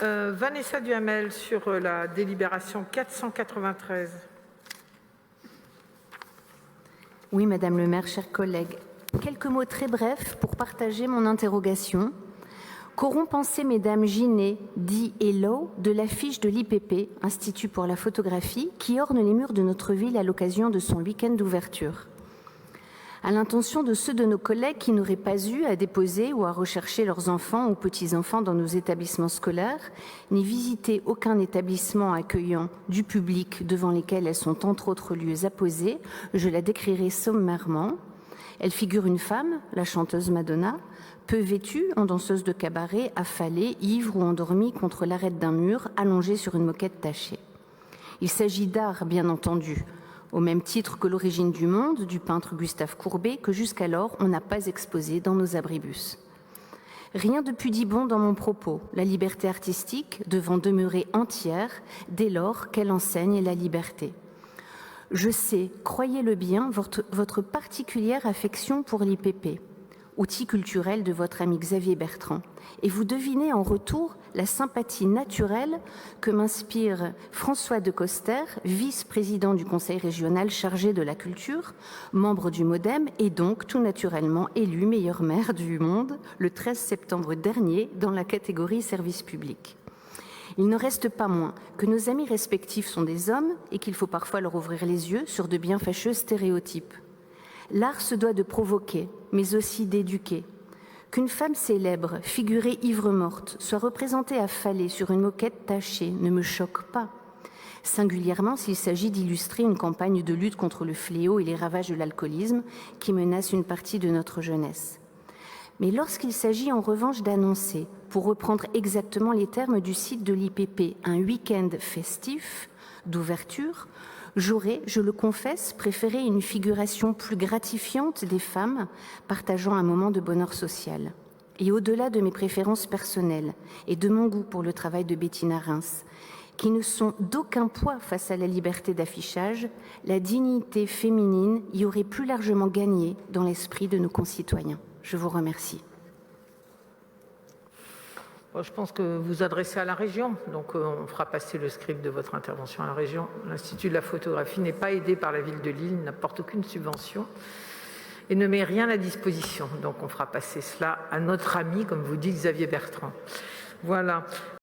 Vanessa Duhamel sur la délibération 493. Oui, Madame le maire, chers collègues. Quelques mots très brefs pour partager mon interrogation. Qu'auront pensé Mesdames Ginet, Di et Lowe de l'affiche de l'IPP, Institut pour la photographie, qui orne les murs de notre ville à l'occasion de son week-end d'ouverture? À l'intention de ceux de nos collègues qui n'auraient pas eu à déposer ou à rechercher leurs enfants ou petits-enfants dans nos établissements scolaires, ni visiter aucun établissement accueillant du public devant lesquels elles sont entre autres lieux apposés, je la décrirai sommairement. Elle figure une femme, la chanteuse Madonna, peu vêtue, en danseuse de cabaret, affalée, ivre ou endormie contre l'arête d'un mur, allongée sur une moquette tachée. Il s'agit d'art, bien entendu, au même titre que l'origine du monde, du peintre Gustave Courbet, que jusqu'alors on n'a pas exposé dans nos abribus. Rien de pudibond dans mon propos, la liberté artistique devant demeurer entière dès lors qu'elle enseigne la liberté. Je sais, croyez-le bien, votre particulière affection pour l'IPP, outil culturel de votre ami Xavier Bertrand, et vous devinez en retour la sympathie naturelle que m'inspire François de Coster, vice-président du Conseil régional chargé de la culture, membre du MODEM et donc tout naturellement élu meilleur maire du monde le 13 septembre dernier dans la catégorie service public. Il ne reste pas moins que nos amis respectifs sont des hommes et qu'il faut parfois leur ouvrir les yeux sur de bien fâcheux stéréotypes. L'art se doit de provoquer, mais aussi d'éduquer. Qu'une femme célèbre, figurée ivre-morte, soit représentée affalée sur une moquette tachée ne me choque pas, singulièrement s'il s'agit d'illustrer une campagne de lutte contre le fléau et les ravages de l'alcoolisme qui menacent une partie de notre jeunesse. Mais lorsqu'il s'agit en revanche d'annoncer, pour reprendre exactement les termes du site de l'IPP, un week-end festif d'ouverture, j'aurais, je le confesse, préféré une figuration plus gratifiante des femmes partageant un moment de bonheur social. Et au-delà de mes préférences personnelles et de mon goût pour le travail de Bettina Reims, qui ne sont d'aucun poids face à la liberté d'affichage, la dignité féminine y aurait plus largement gagné dans l'esprit de nos concitoyens. Je vous remercie. Je pense que vous vous adressez à la région, donc on fera passer le script de votre intervention à la région. L'Institut de la photographie n'est pas aidé par la ville de Lille, n'apporte aucune subvention et ne met rien à disposition. Donc on fera passer cela à notre ami, comme vous dit Xavier Bertrand. Voilà.